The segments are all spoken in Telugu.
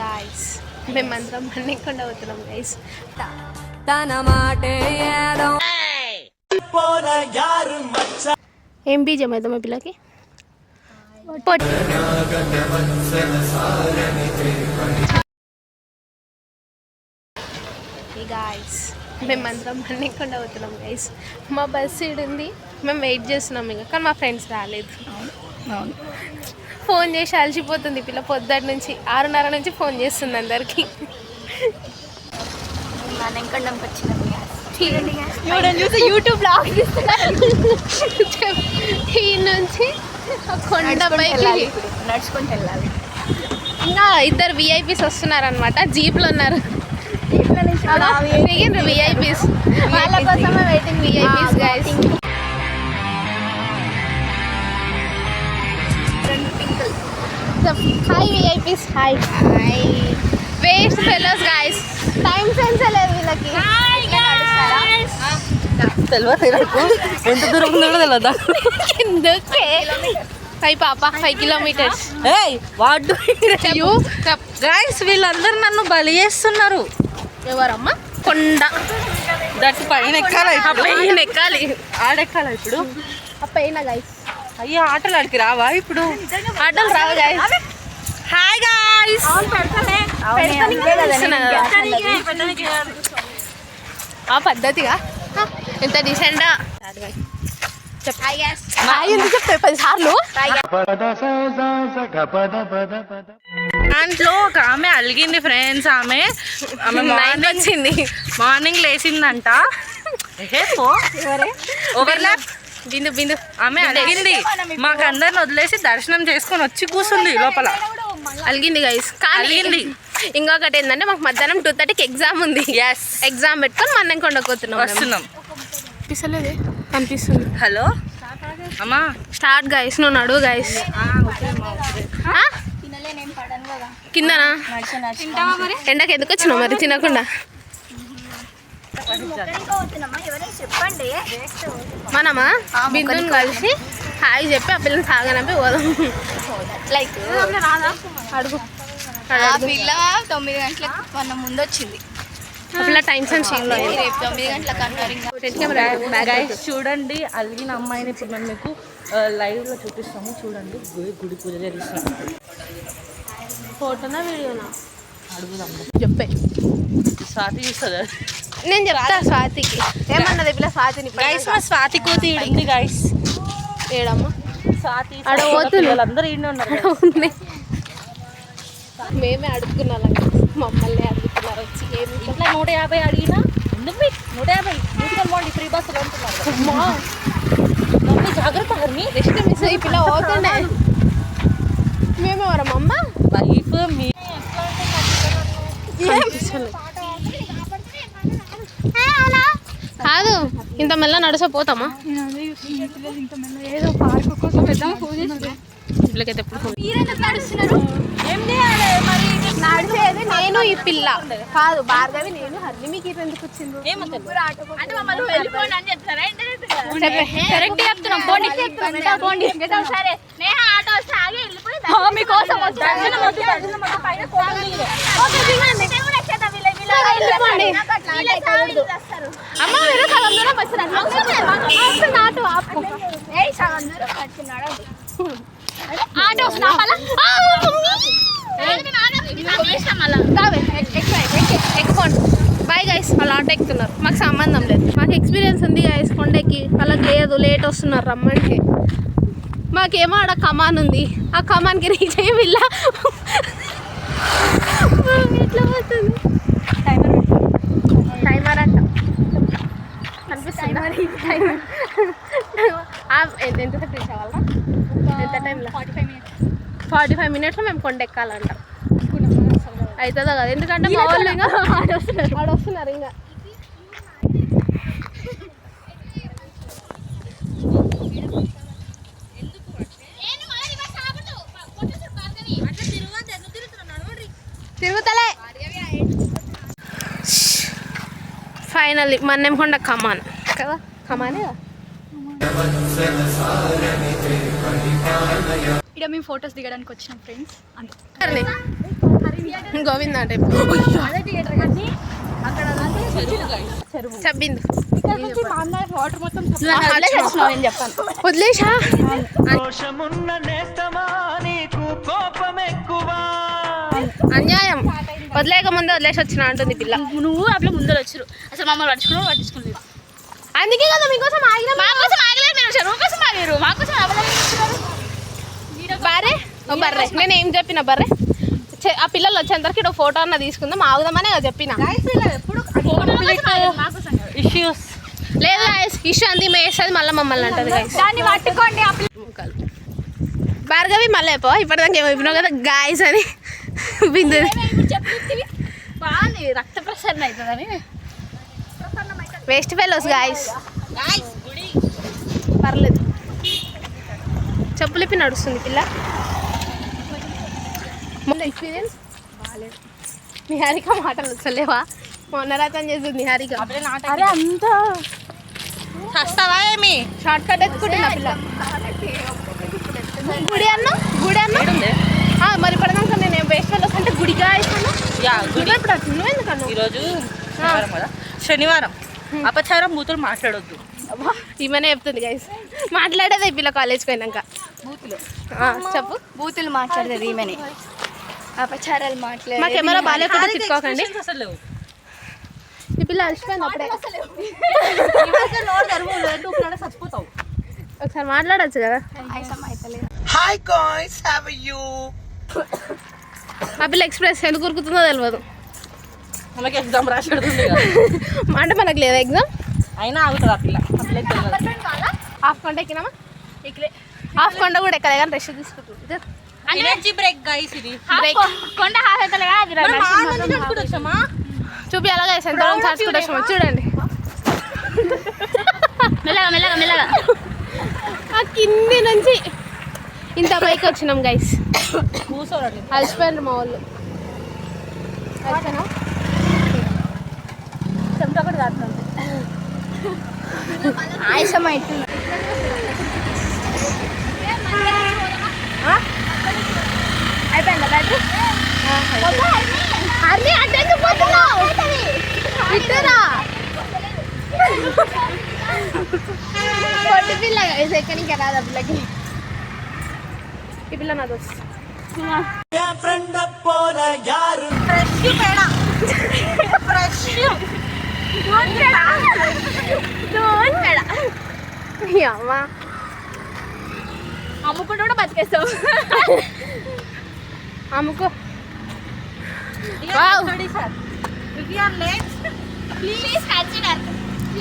గాయ్స్ మేమందరం మన్నికొండ అవుతున్నాం గైస్. ఏం బీజం అవుతాం మా పిల్లకి గాయ్స్ మేమందరం మన్నికొండ అవుతున్నాం గైస్. మా బస్ సీడ్ ఉంది, మేము వెయిట్ చేస్తున్నాం ఇంకా, కానీ మా ఫ్రెండ్స్ రాలేదు. ఫోన్ చేసి అలసిపోతుంది పిల్ల, పొద్దుటి నుంచి 6:30 నుంచి ఫోన్ చేస్తుంది అందరికి. యూట్యూబ్ ఈ నుంచి కొండపైకి నడుచుకుంటూ వెళ్ళాలి. ఇంకా 2 విఐపీస్ వస్తున్నారనమాట, జీప్లో ఉన్నారు. విఐపీస్ వాళ్ళ కోసమే waiting. VIPs guys. Hi VIPs. Hi hi. Waste fellows guys, time sense లేదు వీళ్ళకి. ఎంత దూరం ఉందో తెలియదా? ఎందుకే 5 కిలోమీటర్స్. గైస్ వీళ్ళందరూ నన్ను బలి చేస్తున్నారు. ఎవరమ్మా? కొండ దట్టు పైన ఎక్కాలి, పైన ఎక్కాలి, ఆడెక్కాలి ఇప్పుడు. ఆ పైన గైస్. అయ్యో ఆటలు ఆడికి రావా ఇప్పుడు? ఆటలు రావు గైస్. Hi guys. ఆ పద్ధతిగా ఎంత డీసెంట్. చెప్తాయి 10 సార్లు. దాంట్లో ఒక ఆమె అలిగింది ఫ్రెండ్స్. ఆమె వచ్చింది మార్నింగ్ లేచిందంట. ఓవర్లాప్ బిందు బిందు ఆమె అలిగింది. మాకు అందరిని వదిలేసి దర్శనం చేసుకొని వచ్చి కూర్చుంది లోపల. అలిగింది గైస్. అలిగింది. ఇంకొకటి ఏంటంటే మాకు మధ్యాహ్నం 2:30కి ఎగ్జామ్ ఉంది. ఎగ్జామ్ పెట్టుకొని మన్నెంకొండకు వస్తున్నాం. అనిపిస్తలేదే? అనిపిస్తుంది. హలో అమ్మా స్టార్ట్ గైస్. నువ్వు నడువు గైస్. కిందనా? ఎండకి ఎందుకు వచ్చినావు మరి తినకుండా? మనమా బిందుని కలిసి హాయ్ చెప్పి ఆ పిల్లని సాగనంపి పోదాం. లైక్ అడుగు. పిల్ల 9 గంటలకు మన ముందు వచ్చింది. పిల్ల టైం సెన్స్ రేపు 9 గంటలకు అన్నారు. చూడండి అలిగిన అమ్మాయిని ఇప్పుడు మేము మీకు లైవ్ లో చూపిస్తాము. చూడండి గుడి పూజ చేస్తున్నాం. ఫోటోనా వీడియోనా అడుగుదాం. చెప్పే స్వాతి చూస్తుందా? నేను చెప్తా స్వాతికి. ఏమన్నది పిల్ల స్వాతిని? గైస్ మా స్వాతి కోతి ఉంది గైస్. ఏడమ్మా స్వాతి అడగపోతుంది. వాళ్ళందరూ ఈయన ఉన్నారు. మేమే అడుగుతున్నాం, మమ్మల్ని అడుగుతున్నారు వచ్చి. ఏమి ఇట్లా 150 అడిగినా ఎందుకు 150 తీసుకోండి ఫ్రీ బస్సులు అంటున్నారు. జాగ్రత్త హర్మి, రెస్ట్ మిస్ అయ్యి పిల్ల పోతుండే. మేమెవరమ్మ వైఫ్ మీ కాదు. ఇంత మెల్ల నడసపోతామా? ఏదో పార్కు కోసం పెద్దామా ఫోన్ చేసి పిల్లకైతే ఎప్పుడు నడిచేది నేను ఈ పిల్ల కాదు భార్గవి. నేను హర్ని మీకు ఇటు ఎందుకు వచ్చింది? అమ్మ వేరే సగం దూరం ఎక్కుకోండి. Bye guys. వాళ్ళు ఆటో ఎక్కుతున్నారు, మాకు సంబంధం లేదు. మాకు ఎక్స్పీరియన్స్ ఉంది గైస్ కొండకి, వాళ్ళకి లేదు. లేట్ వస్తున్నారు రమ్మంటే. మాకేమో ఆడ కమాన్ ఉంది, ఆ కమాన్కి రీచ్ అయ్యి వీళ్ళ ఎట్లా పోతుంది? టైమర్ అంట అనిపిస్తుంది. ఎంతసేపు రీచ్ అవ్వాలా? ఎంత టైంలో? 45 మినిట్స్లో మేము కొండ ఎక్కాలంట. అవుతుందా కదా? ఎందుకంటే మా వాళ్ళు ఇంకా ఆడొస్తున్నారు. ఇంకా తిరుగుతలే. ఫైనల్లీ మన్నెంకొండ కమాన్ కదా? కమానే కదా? ఇక్కడ మేము ఫొటోస్ దిగడానికి వచ్చినాం ఫ్రెండ్స్. గోవింద అంటే చెప్పింది వదిలేసా అన్యాయం. వదిలేక ముందే వదిలేసి వచ్చిన అంటుంది పిల్ల. నువ్వు అట్లా ముందర వచ్చారు అసలు మమ్మల్ని పట్టించుకోలేదు. అందుకే కదా మీకోసం ఆగిన. మా కోసం ఆగలేదు మీరు, నువ్వు కోసం ఆగారు, మా కోసం బర్రే బర్రే నేను ఏం చెప్పిన బర్రే ఆ పిల్లలు వచ్చేంతవరకు ఇక్కడ ఫోటో అన్న తీసుకుందాం ఆగుదామనే చెప్పిన. ఇష్యూస్ లేదు గాయస్, ఇష్యూ అంది వేస్తుంది మళ్ళీ మమ్మల్ని అంటది గాయస్. దాన్ని పట్టుకోండి. భార్గవి మళ్ళీ అయిపో ఇప్పటిదాకా ఏమో అయిపోయినావు కదా గాయస్ అని బిందు బాగుంది, రక్త ప్రసరణ అవుతుందని. Waste fellows guys. పర్లేదు చెప్పులు ఇప్పి నడుస్తుంది పిల్ల. ముందు ఎక్స్పీరియన్స్ బాగాలేదు. నిహారిక మాటలు వచ్చలేవా? మొన్న రాత్రి చేస్తుంది నిహారిక. అరే అంతా వస్తావా ఏమి షార్ట్ కట్ ఎత్తుకుంటున్నా పిల్ల. గుడి అన్న మరి ఇప్పటిదాకా నేను వేస్ట్ ఫెలోస్ అంటే గుడిగా వేసాను. ఇప్పుడు నువ్వు ఎందుకన్నా ఈరోజు శనివారం కదా, శనివారం అపచారం బూతులు మాట్లాడొద్దు. ఈమెనే చెప్తుంది గైస్, మాట్లాడేది ఈ పిల్ల కాలేజ్కి పోయినాక. బూతులు చెప్పు. బూతులు మాట్లాడేది ఈమెనే, అపచారాలు మా మాట్లాడేది. కెమెరా బాగాలేకుండా తిట్టుకోకండి. అసలు లేవు. ఈ పిల్ల అలసిపోయింది అప్పుడే. చచ్చిపోతావు. ఒకసారి మాట్లాడచ్చు కదా. Hi guys, how are you? ఆ పిల్ల ఎక్స్ప్రెస్ ఎందుకు ఉరుకుతుందో తెలియదు. మనకి ఎగ్జామ్ రాసి పెడుతుంది అంటే మనకు లేదా ఎగ్జామ్ అయినా ఆగుతుంది ఆ పిల్ల. హాఫ్ కొండ ఎక్కినామా? హాఫ్ కొండ కూడా ఎక్కలే కానీ రెస్ట్ తీసుకుంటుంది. ఎనర్జీ బ్రేక్ గైస్ ఇది. కొండ హాఫెత్తలుగా వచ్చామా చూపి అలాగే ఎంత చార్చుకుంటూ వచ్చామా చూడండి. మెల్లగా మెల్లగా మెల్లగా ఆ కింది నుంచి ఇంత పైకి వచ్చినాం గైస్. కూర్చోరండి. అలసిపోయినారు మా వాళ్ళు. చెమట కూడా కాస్తుంది, ఆయాసం అవుతుంది. అయిపోయిందా బ్యాటరీ? అన్నీ అంటే ఎందుకు పోతున్నావు? ఇద్దరా పొట్టి పిల్ల గైస్, ఎక్కడికి రాదు ఆ పిల్లకి. ఈ పిల్ల నా దోస్త్. అమ్మా అమ్ముకుంటూ కూడా బతికేస్తావు. అమ్ముకో.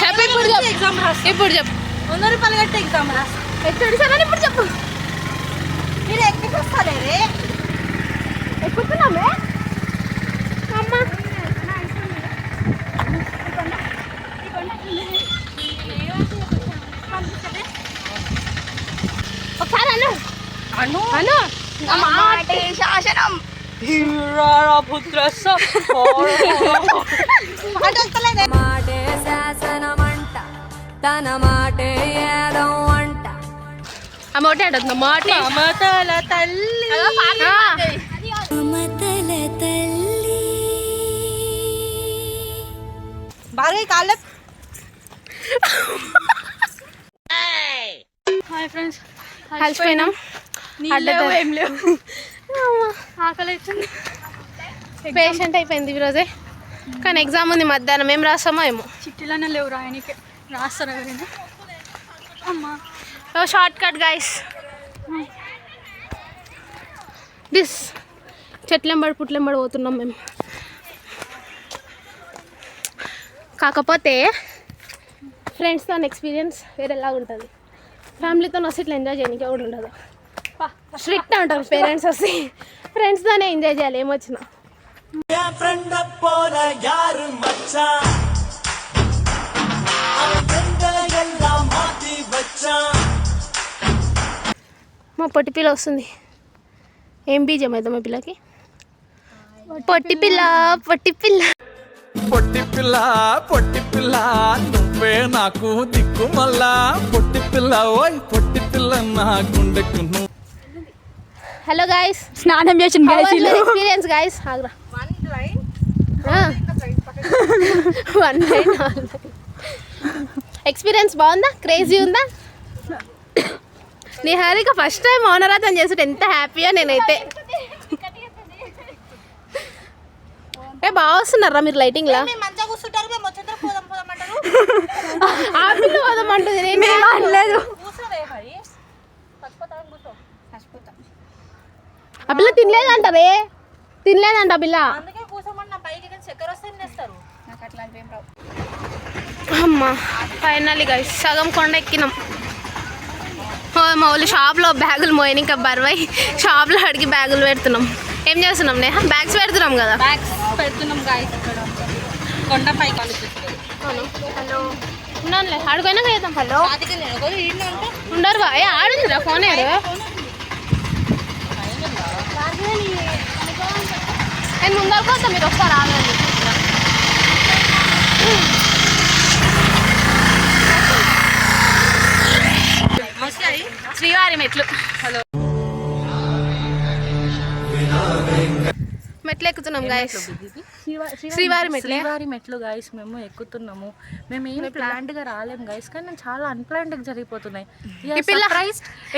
చెప్పు ఇప్పుడు చెప్పు. ఎగ్జామ్ రాసి ఇప్పుడు చెప్పు. 100 రూపాయలు కట్టి ఎగ్జామ్ రాసి ఎక్కడ సార్ ఇప్పుడు చెప్పు. మీరు ఎక్కడికి వస్తారే? ఎక్కుతున్నామే అమ్మ. ఒకసారి అను అను అను మాటే శాసనం. మాటే శాసనమంట తన మాటే ఏదో అంట. ఆ మోటే ఆడుతున్నా మోటే మమతల తల్లి. మమతల తల్లి. బాగా కాలే. హాయ్ ఫ్రెండ్స్, కలిసిపోయినాం. ఏం లేవు, ఆకలి అవుతుంది. పేషెంట్ అయిపోయింది ఈరోజే, కానీ ఎగ్జామ్ ఉంది మధ్యాహ్నం. ఏం రాస్తామో ఏమో. చిట్టీలనే లేవు రాయనికి, రాస్తారు ఎవరైనా. అమ్మా షార్ట్ కట్ గైస్. దిస్ చెట్లెంబడి పుట్లెంబడి పోతున్నాం మేము. కాకపోతే ఫ్రెండ్స్తో ఎక్స్పీరియన్స్ వేరేలా ఉంటుంది. ఫ్యామిలీతో వస్తే ఇట్లా ఎంజాయ్ చేయడానికి కూడా ఉండదు. స్ట్రిక్ట్ అంటారు పేరెంట్స్ వస్తే. ఫ్రెండ్స్తోనే ఎంజాయ్ చేయాలి ఏమొచ్చినా. మా పొట్టి పిల్ల వస్తుంది. ఏం బీజం అవుతాం మా పిల్లకి? పొట్టి పిల్ల పొట్టి పిల్ల పొట్టి పిల్ల నువ్వే నాకు దిక్కు మళ్ళా. పొట్టి పిల్ల ఓయ్ పొట్టి పిల్ల నా గుండెకు. హలో గాయస్, స్నానం చేసిన experience guys. Agra one line experience బాగుందా? క్రేజీ ఉందా? నిహారిక ఫస్ట్ టైం మౌనరాధన చేస్తుంటే ఎంత హ్యాపీయో నేనైతే. బాగా వస్తున్నారా మీరు లైటింగ్ లా? ఆపిల్ పోదామంటుంది, లేదు ఆ పిల్ల తినలేదంటారే, తినలేదంట ఆ పిల్ల. అమ్మా ఫైనల్లీ గైస్ సగం కొండ ఎక్కినాం. మా వాళ్ళు షాప్లో బ్యాగులు మోయని ఇంకా బరువై షాప్లో అడిగి బ్యాగులు పెడుతున్నాం. ఏం చేస్తున్నాం నేహ? బ్యాగ్స్ పెడుతున్నాం కదా. బ్యాగ్స్ పెడుతున్నాం గాయస్. ఇక్కడ కొండపై హలో ఉన్నానులే, ఆడుకోయినా చేద్దాం. హలో ఉండరు బా, ఏ ఆడుందిరా ఫోన్ ఏడు. నేను ముందరకు వస్తా, మీరు వస్తారా? ఆగండి. శ్రీవారి మెట్లు. హలో మెట్లు ఎక్కుతున్నాం గాయస్. శ్రీవారి మెట్లు గాయస్ మేము ఎక్కుతున్నాము. మేము ఏం ప్లాన్డ్ గా రాలేము గాయస్, కానీ చాలా అన్ప్లాన్డ్ గా జరిగిపోతున్నాయి.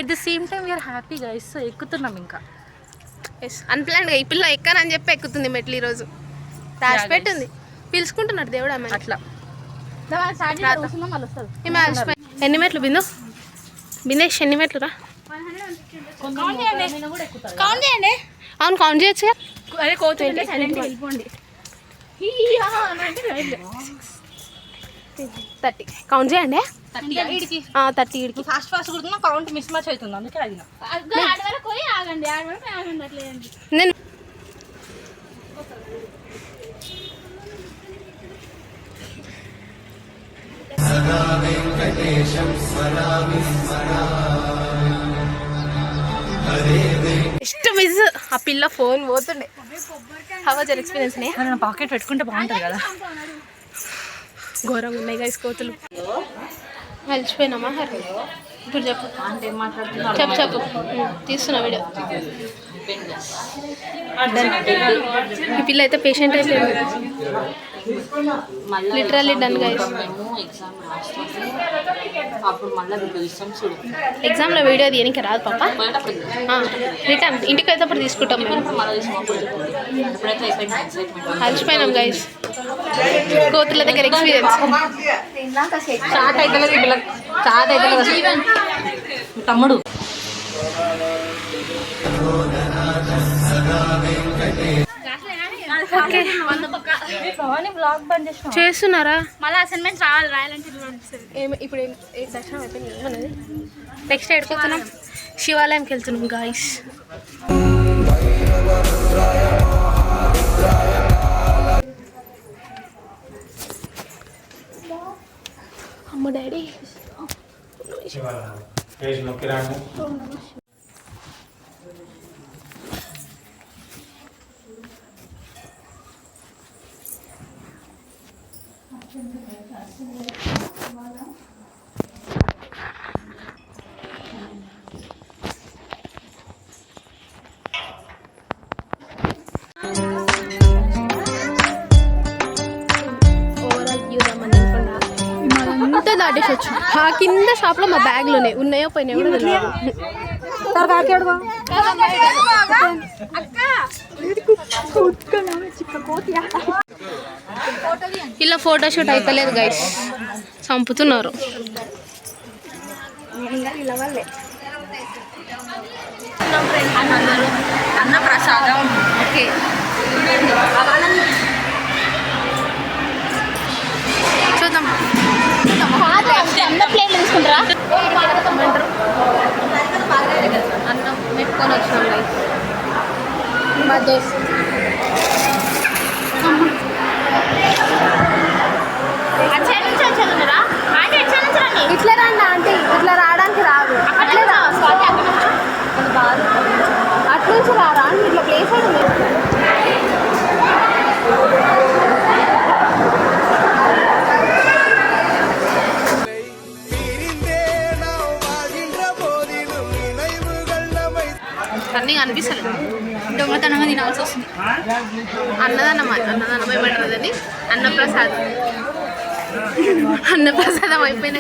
At the same time we are happy guys. So ఎక్కుతున్నాం ఇంకా. ఎస్ అన్ప్లాన్డ్ గా ఈ పిల్ల ఎక్కనని చెప్పి ఎక్కుతుంది మెట్లు. ఈరోజు రాసి పెట్టింది, పిలుచుకుంటున్నాడు దేవుడు అమ్మ. అట్లా ఎన్ని మెట్లు బిందు? బిందేష్ ఎన్ని మెట్లు రా? అవును కౌంట్ చేయొచ్చు. అదే కోతులు వెళ్ళిపోండి. 30 కౌంట్ చేయండి. 30 ఇడికి ఫాస్ట్ కుడుతున్నా, కౌంట్ మిస్ మ్యాచ్ అవుతుంది, అందుకే అడిగిన. నేను ఇష్టం మిస్. ఆ పిల్ల ఫోన్ పోతుండే. How was your experience? నా పాకెట్ పెట్టుకుంటే బాగుంటుంది కదా. ఘోరంగా ఉన్నాయి గైస్ కోతులు. మర్చిపోయినామా? ఇప్పుడు చెప్పు. అంటే మాట్లాడుతున్నా చెప్పు తీస్తున్నా వీడియో. ఈ పిల్ల అయితే పేషెంట్ అయిపోయింది. Literally done guys. ఎగ్జామ్లో వీడియో తీయడానికి రాదు పాప. రిటర్న్ ఇంటికి అయితే అప్పుడు తీసుకుంటాం మేము. కలిసిపోయినాం గైస్. కోతుల దగ్గర ఎక్స్పీరియన్స్. తమ్ముడు చేస్తున్నారా? మళ్ళీ అసైన్మెంట్ రాయాలంటే ఇప్పుడు దర్శనం అయిపోయింది మనది. నెక్స్ట్ ఎడుకోతున్నాం, శివాలయంకి వెళ్తున్నాం గాయస్. అమ్మ డాడీ అంతా దాటేసి వచ్చి ఆ కింద షాప్లో మా బ్యాగ్లు ఉన్నాయో పోయినాయో కూడా తెలియదు. ఇలా ఫోటోషూట్ అయితలేదు గైస్, చంపుతున్నారు. అన్న ప్రసాదం. ఓకే చూద్దాం. ప్లేట్లు తీసుకుంటారా? అన్నం పెట్టుకొని వచ్చినాం గైస్. మా దోస్త్ ఇట్లా రండి ఆంటీ, ఇట్లా రావడానికి రాదు. అట్లే రా అట్నుంచి రారా అంటే ఇట్లా ప్లేస్ ఉంది. రన్నింగ్ కనిపిస్తలేదు. దొంగతనంగా తినాల్సి వస్తుంది. అన్నదానం ఏమంటారని అన్నప్రసాదం. అన్నప్రసాదం అయిపోయినా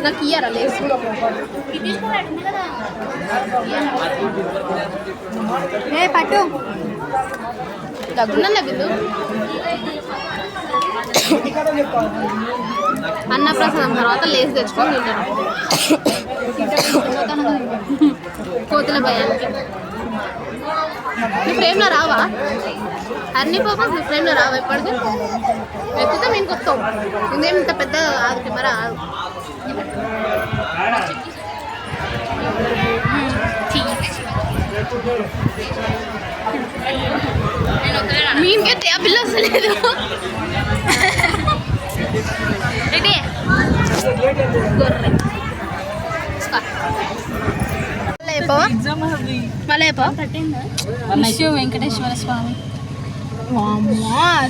నాకు ఇయ్యారా లేసు పట్టు దగ్గున్నా బిందు. అన్నప్రసాదం తర్వాత లేసి తెచ్చుకొని తింటాను కోతుల భయానికి. నీ ఫ్రేమ్లో రావా అన్ని పాపం? నీ ఫ్రేమ్లో రావా ఇప్పటికీ? ఎక్కితే మేము కొత్తాం. ఇదేమి ఇంత పెద్ద కాదు కెమెరా కాదు. మీకే ఆ పిల్ల వస్తలేదు. రెడీ గొర్రె మళ్ళీ విష్ణు వెంకటేశ్వర స్వామి.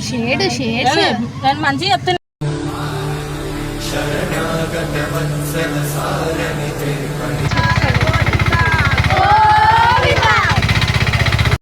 షేడ్స్ నేను మంచిగా చెప్తున్నా.